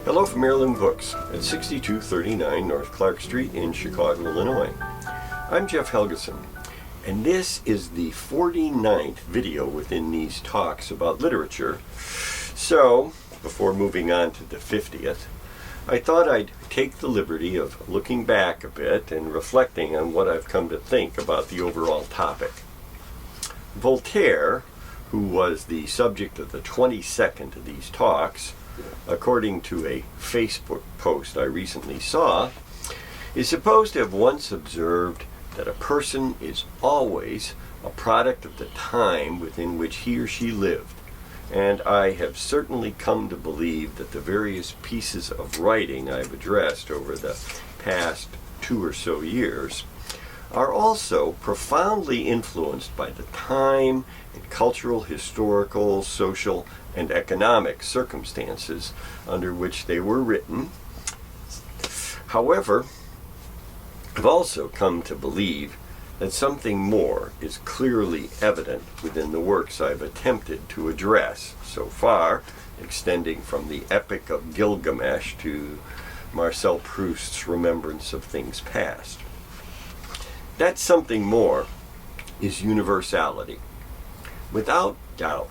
Hello from Heirloom Books at 6239 North Clark Street in Chicago, Illinois. I'm Jeff Helgeson, and this is the 49th video within these talks about literature. So, before moving on to the 50th, I thought I'd take the liberty of looking back a bit and reflecting on what I've come to think about the overall topic. Voltaire, who was the subject of the 22nd of these talks, according to a Facebook post I recently saw, is supposed to have once observed that a person is always a product of the time within which he or she lived. And I have certainly come to believe that the various pieces of writing I've addressed over the past 2 or so years are also profoundly influenced by the time and cultural, historical, social, and economic circumstances under which they were written. However, I've also come to believe that something more is clearly evident within the works I've attempted to address so far, extending from the Epic of Gilgamesh to Marcel Proust's Remembrance of Things Past. That something more is universality. Without doubt,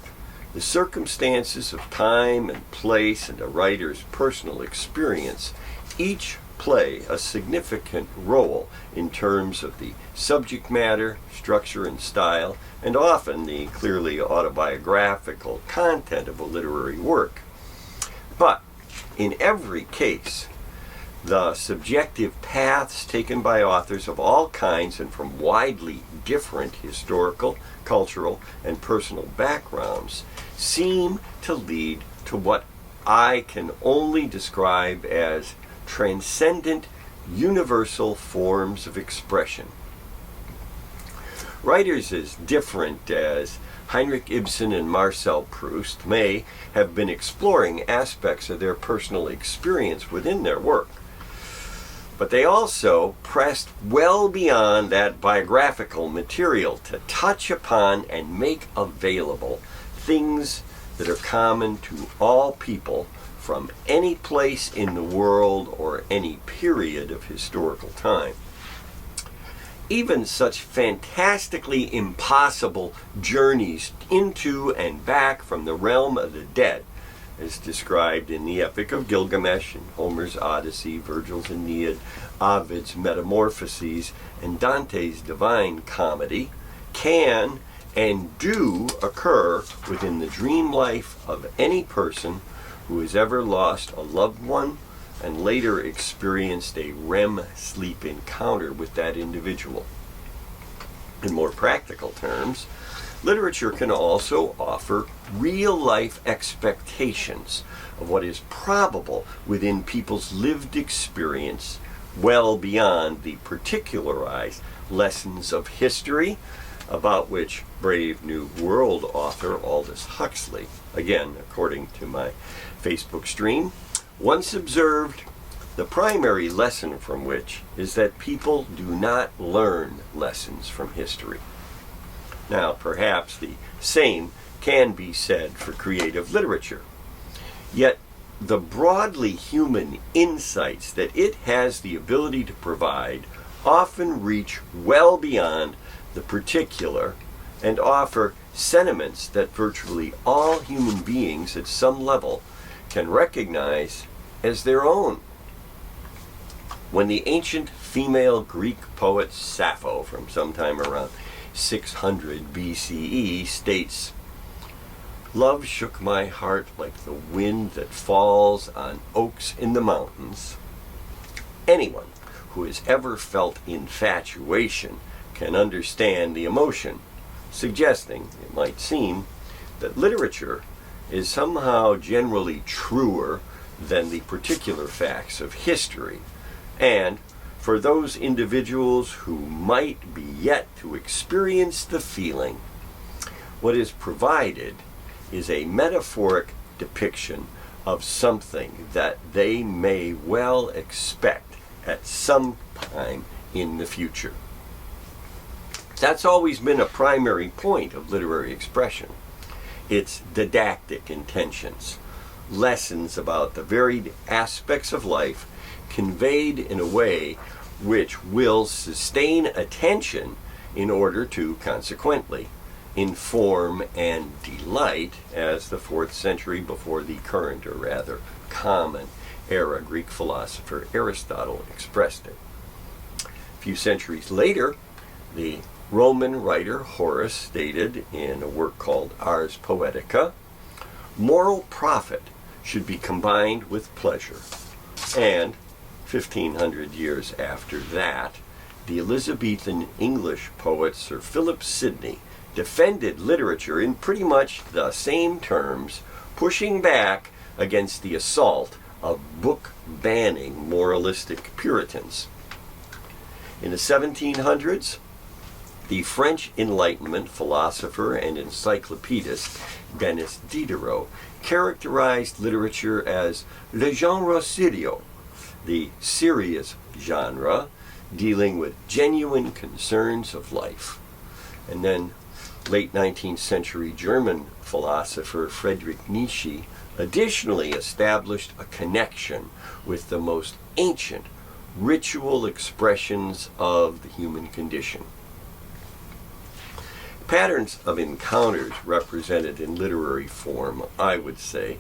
the circumstances of time and place and a writer's personal experience each play a significant role in terms of the subject matter, structure, and style, and often the clearly autobiographical content of a literary work. But in every case, the subjective paths taken by authors of all kinds and from widely different historical, cultural, and personal backgrounds seem to lead to what I can only describe as transcendent, universal forms of expression. Writers as different as Heinrich Ibsen and Marcel Proust may have been exploring aspects of their personal experience within their work, but they also pressed well beyond that biographical material to touch upon and make available things that are common to all people from any place in the world or any period of historical time. Even such fantastically impossible journeys into and back from the realm of the dead, as described in the Epic of Gilgamesh, in Homer's Odyssey, Virgil's Aeneid, Ovid's Metamorphoses, and Dante's Divine Comedy, can and do occur within the dream life of any person who has ever lost a loved one and later experienced a REM sleep encounter with that individual. In more practical terms, literature can also offer real-life expectations of what is probable within people's lived experience, well beyond the particularized lessons of history about which Brave New World author Aldous Huxley, again according to my Facebook stream, once observed, the primary lesson from which is that people do not learn lessons from history. Now, perhaps the same can be said for creative literature. Yet, the broadly human insights that it has the ability to provide often reach well beyond the particular and offer sentiments that virtually all human beings at some level can recognize as their own. When the ancient female Greek poet Sappho, from sometime around 600 BCE, states, "Love shook my heart like the wind that falls on oaks in the mountains," anyone who has ever felt infatuation can understand the emotion, suggesting, it might seem, that literature is somehow generally truer than the particular facts of history, and for those individuals who might be yet to experience the feeling, what is provided is a metaphoric depiction of something that they may well expect at some time in the future. That's always been a primary point of literary expression. Its didactic intentions, lessons about the varied aspects of life conveyed in a way which will sustain attention in order to consequently inform and delight, as the 4th century before the current, or rather common era Greek philosopher Aristotle expressed it. A few centuries later, the Roman writer Horace stated in a work called Ars Poetica, moral profit should be combined with pleasure. And 1500 years after that, the Elizabethan English poet Sir Philip Sidney defended literature in pretty much the same terms, pushing back against the assault of book-banning moralistic Puritans. In the 1700s, the French Enlightenment philosopher and encyclopedist Denis Diderot characterized literature as le genre sérieux, the serious genre dealing with genuine concerns of life. And then late 19th century German philosopher Friedrich Nietzsche additionally established a connection with the most ancient ritual expressions of the human condition. Patterns of encounters represented in literary form, I would say,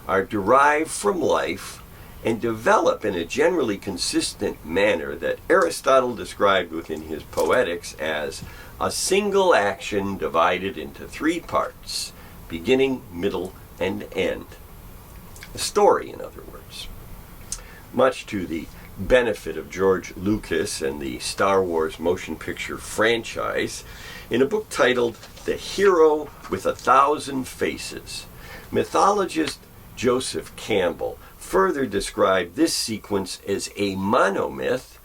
are derived from life and develop in a generally consistent manner that Aristotle described within his Poetics as a single action divided into 3 parts, beginning, middle, and end. A story, in other words. Much to the benefit of George Lucas and the Star Wars motion picture franchise, in a book titled The Hero with 1,000 Faces, mythologist Joseph Campbell further described this sequence as a monomyth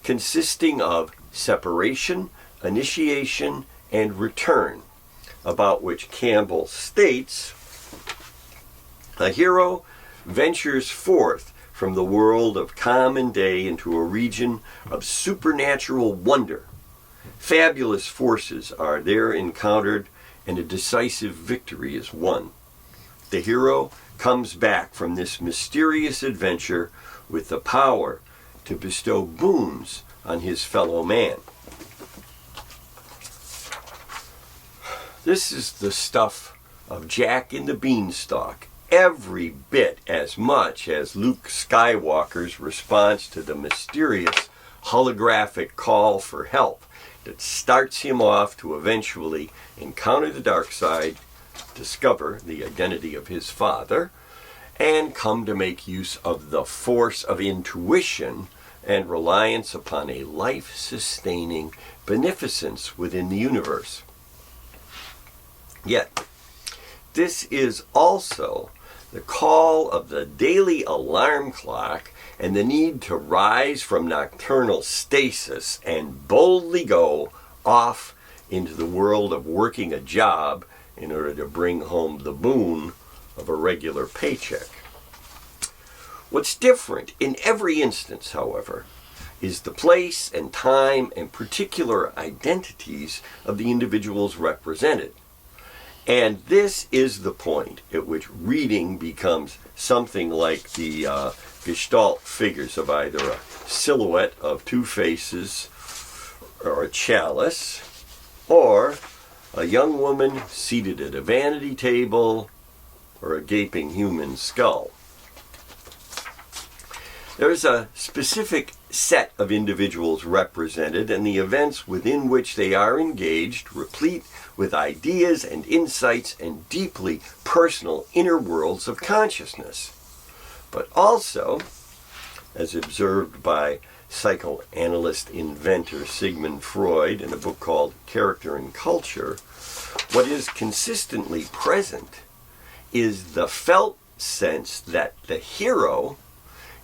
consisting of separation, initiation, and return, about which Campbell states, a hero ventures forth from the world of common day into a region of supernatural wonder. Fabulous forces are there encountered, and a decisive victory is won. The hero comes back from this mysterious adventure with the power to bestow boons on his fellow man. This is the stuff of Jack and the Beanstalk, every bit as much as Luke Skywalker's response to the mysterious holographic call for help that starts him off to eventually encounter the dark side, discover the identity of his father, and come to make use of the force of intuition and reliance upon a life-sustaining beneficence within the universe. Yet, this is also the call of the daily alarm clock and the need to rise from nocturnal stasis and boldly go off into the world of working a job in order to bring home the boon of a regular paycheck. What's different in every instance, however, is the place and time and particular identities of the individuals represented. And this is the point at which reading becomes something like the Gestalt figures of either a silhouette of 2 faces or a chalice, or a young woman seated at a vanity table, or a gaping human skull. There's a specific set of individuals represented, and the events within which they are engaged, replete with ideas and insights and deeply personal inner worlds of consciousness. But also, as observed by psychoanalyst inventor Sigmund Freud in a book called Character and Culture, what is consistently present is the felt sense that the hero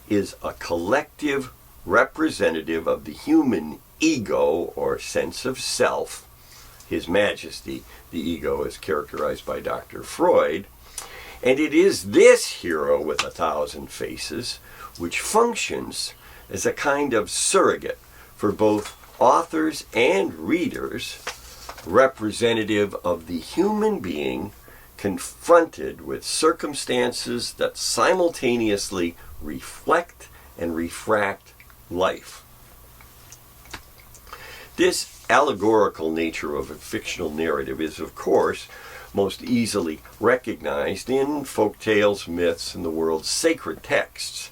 is a collective representative of the human ego or sense of self, His Majesty, the ego as characterized by Dr. Freud, and it is this hero with 1,000 faces which functions as a kind of surrogate for both authors and readers, representative of the human being confronted with circumstances that simultaneously reflect and refract life. This allegorical nature of a fictional narrative is, of course, most easily recognized in folk tales, myths, and the world's sacred texts.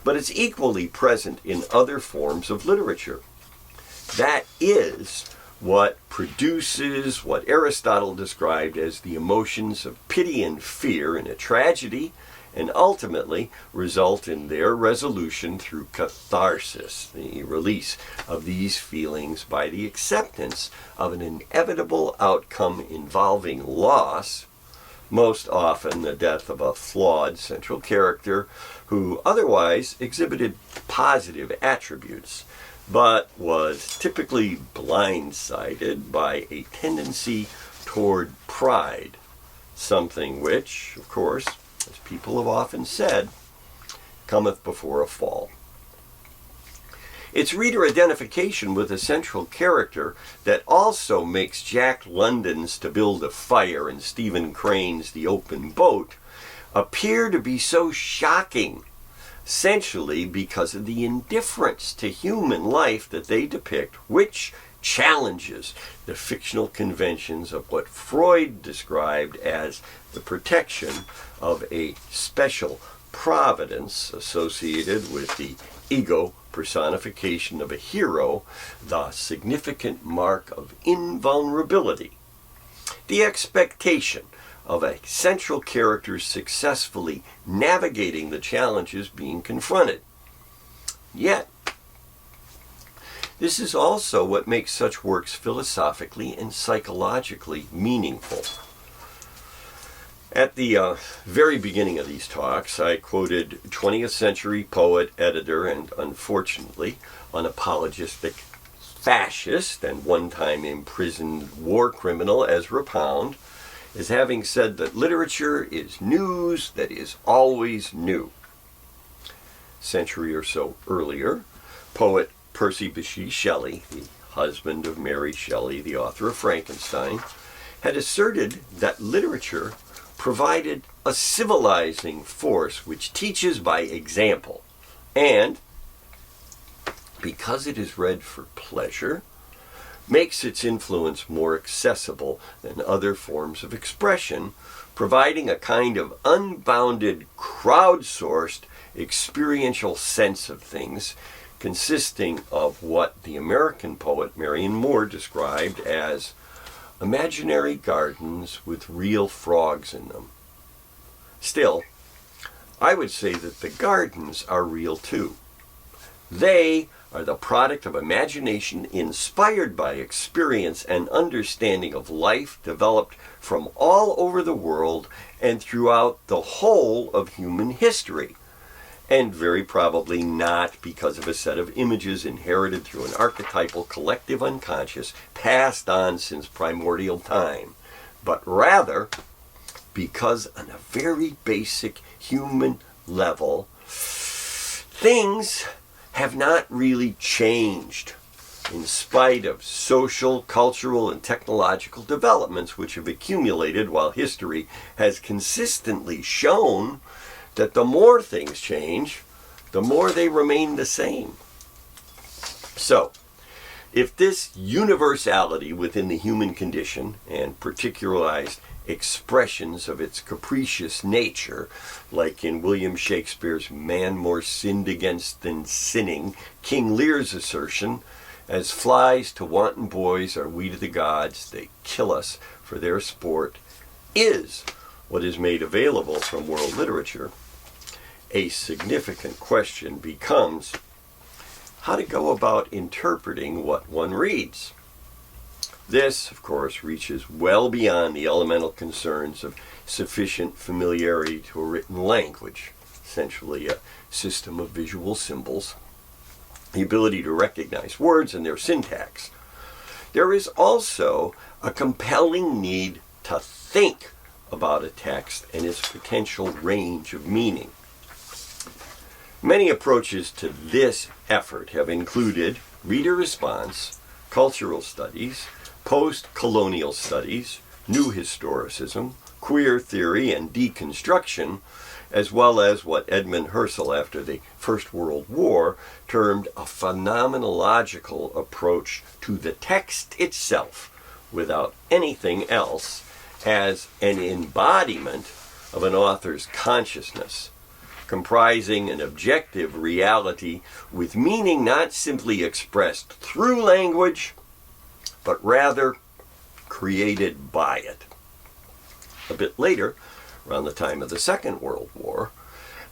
But it's equally present in other forms of literature. That is what produces what Aristotle described as the emotions of pity and fear in a tragedy, and ultimately result in their resolution through catharsis, the release of these feelings by the acceptance of an inevitable outcome involving loss, most often the death of a flawed central character who otherwise exhibited positive attributes, but was typically blindsided by a tendency toward pride, something which, of course, as people have often said, cometh before a fall. It's reader identification with a central character that also makes Jack London's To Build a Fire and Stephen Crane's The Open Boat appear to be so shocking, essentially because of the indifference to human life that they depict, which challenges the fictional conventions of what Freud described as the protection of a special providence associated with the ego personification of a hero, the significant mark of invulnerability. The expectation of a central character successfully navigating the challenges being confronted. Yet, this is also what makes such works philosophically and psychologically meaningful. At the very beginning of these talks, I quoted 20th century poet, editor, and unfortunately unapologetic fascist and one-time imprisoned war criminal Ezra Pound as having said that literature is news that is always new. A century or so earlier, poet Percy Bysshe Shelley, the husband of Mary Shelley, the author of Frankenstein, had asserted that literature provided a civilizing force which teaches by example, and, because it is read for pleasure, makes its influence more accessible than other forms of expression, providing a kind of unbounded, crowdsourced, experiential sense of things, consisting of what the American poet Marion Moore described as imaginary gardens with real frogs in them. Still, I would say that the gardens are real too. They are the product of imagination inspired by experience and understanding of life developed from all over the world and throughout the whole of human history, and very probably not because of a set of images inherited through an archetypal collective unconscious passed on since primordial time, but rather because on a very basic human level, things have not really changed in spite of social, cultural, and technological developments which have accumulated, while history has consistently shown that the more things change, the more they remain the same. So, if this universality within the human condition and particularized expressions of its capricious nature, like in William Shakespeare's Man More Sinned Against Than Sinning, King Lear's assertion, as flies to wanton boys are we to the gods, they kill us for their sport, is what is made available from world literature, a significant question becomes how to go about interpreting what one reads. This, of course, reaches well beyond the elemental concerns of sufficient familiarity to a written language, essentially a system of visual symbols, the ability to recognize words and their syntax. There is also a compelling need to think about a text and its potential range of meaning. Many approaches to this effort have included reader response, cultural studies, post-colonial studies, new historicism, queer theory and deconstruction, as well as what Edmund Husserl, after the First World War, termed a phenomenological approach to the text itself, without anything else, as an embodiment of an author's consciousness, comprising an objective reality with meaning not simply expressed through language, but rather created by it. A bit later, around the time of the Second World War,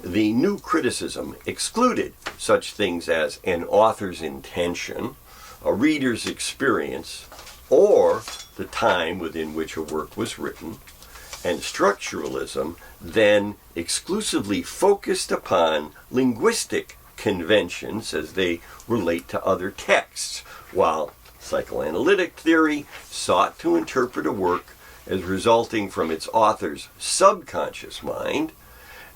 the new criticism excluded such things as an author's intention, a reader's experience, or the time within which a work was written, and structuralism then exclusively focused upon linguistic conventions as they relate to other texts, while psychoanalytic theory sought to interpret a work as resulting from its author's subconscious mind,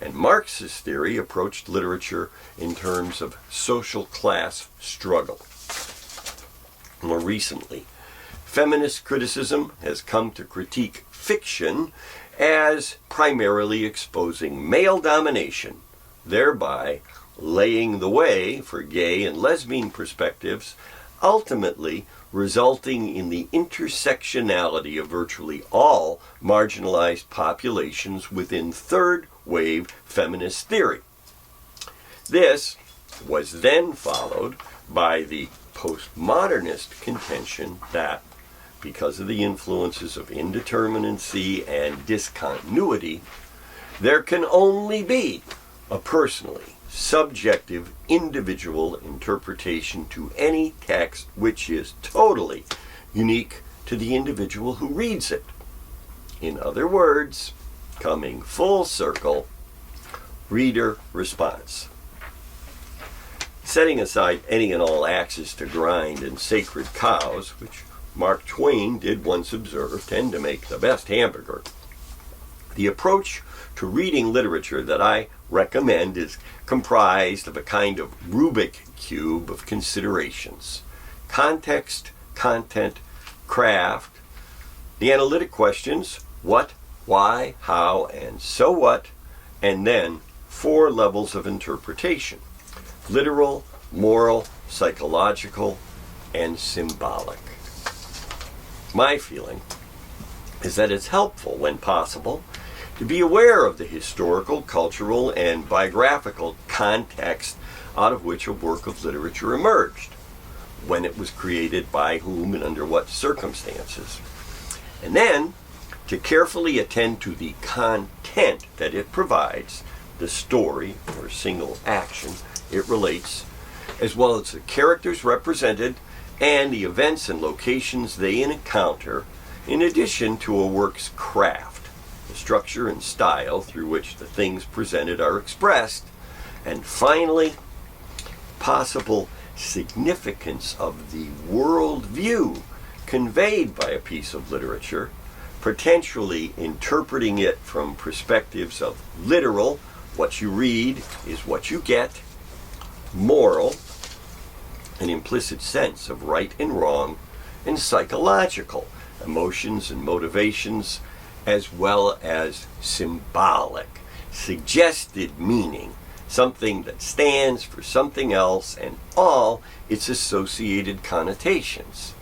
and Marxist theory approached literature in terms of social class struggle. More recently, feminist criticism has come to critique fiction as primarily exposing male domination, thereby laying the way for gay and lesbian perspectives, ultimately resulting in the intersectionality of virtually all marginalized populations within third-wave feminist theory. This was then followed by the postmodernist contention that, because of the influences of indeterminacy and discontinuity, there can only be a personally subjective, individual interpretation to any text which is totally unique to the individual who reads it. In other words, coming full circle, reader response. Setting aside any and all axes to grind and sacred cows, which Mark Twain did once observe tend to make the best hamburger, the approach to reading literature that I recommend is comprised of a kind of Rubik cube of considerations: context, content, craft, the analytic questions, what, why, how, and so what, and then 4 levels of interpretation: literal, moral, psychological, and symbolic. My feeling is that it's helpful, when possible, to be aware of the historical, cultural, and biographical context out of which a work of literature emerged, when it was created, by whom, and under what circumstances. And then to carefully attend to the content that it provides, the story or single action it relates, as well as the characters represented and the events and locations they encounter, in addition to a work's craft, the structure and style through which the things presented are expressed, and finally, possible significance of the worldview conveyed by a piece of literature, potentially interpreting it from perspectives of literal, what you read is what you get, moral, an implicit sense of right and wrong, and psychological, emotions and motivations, as well as symbolic, suggested meaning, something that stands for something else and all its associated connotations.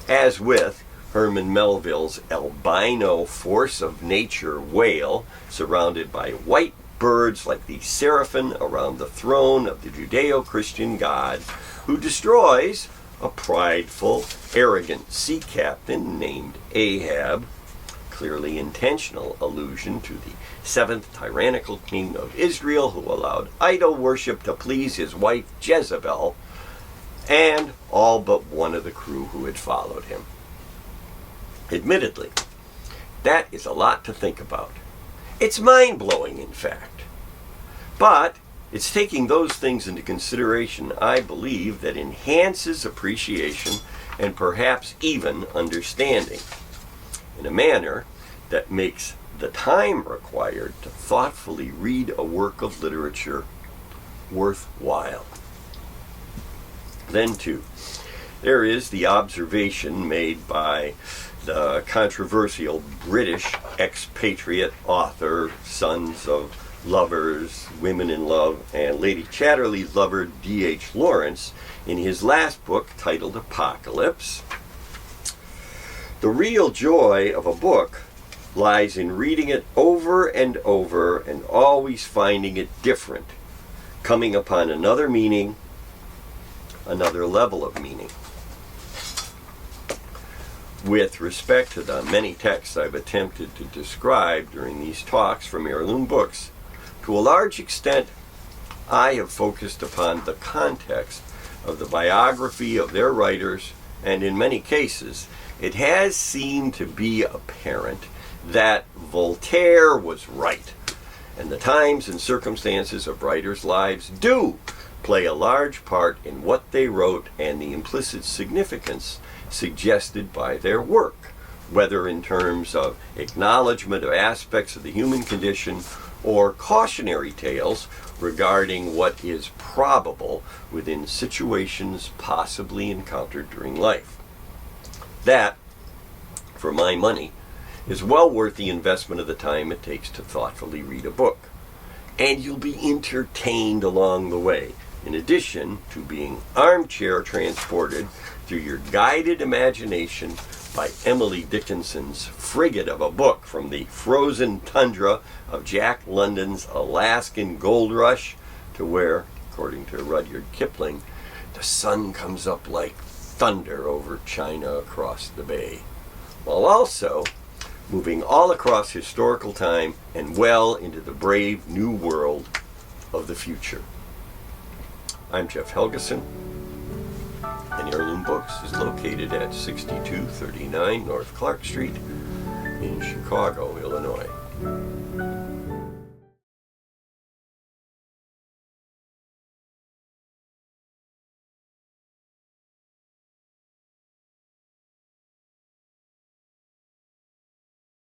As with Herman Melville's albino force of nature whale, surrounded by white birds like the seraphim around the throne of the Judeo-Christian God, who destroys a prideful, arrogant sea captain named Ahab, clearly intentional allusion to the 7th tyrannical king of Israel who allowed idol worship to please his wife Jezebel, and all but one of the crew who had followed him. Admittedly, that is a lot to think about. It's mind-blowing, in fact. But it's taking those things into consideration, I believe, that enhances appreciation and perhaps even understanding, in a manner that makes the time required to thoughtfully read a work of literature worthwhile. Then, too, there is the observation made by the controversial British expatriate author, sons of lovers, women in love, and Lady Chatterley's lover, D.H. Lawrence, in his last book titled Apocalypse. The real joy of a book lies in reading it over and over and always finding it different, coming upon another meaning, another level of meaning. With respect to the many texts I've attempted to describe during these talks from Heirloom Books, to a large extent, I have focused upon the context of the biography of their writers, and in many cases, it has seemed to be apparent that Voltaire was right, and the times and circumstances of writers' lives do play a large part in what they wrote and the implicit significance suggested by their work, whether in terms of acknowledgement of aspects of the human condition or cautionary tales regarding what is probable within situations possibly encountered during life. That, for my money, is well worth the investment of the time it takes to thoughtfully read a book. And you'll be entertained along the way, in addition to being armchair transported through your guided imagination by Emily Dickinson's frigate of a book from the frozen tundra of Jack London's Alaskan Gold Rush to where, according to Rudyard Kipling, the sun comes up like thunder over China across the bay, while also moving all across historical time and well into the brave new world of the future. I'm Jeff Helgeson, and Heirloom Books is located at 6239 North Clark Street in Chicago, Illinois.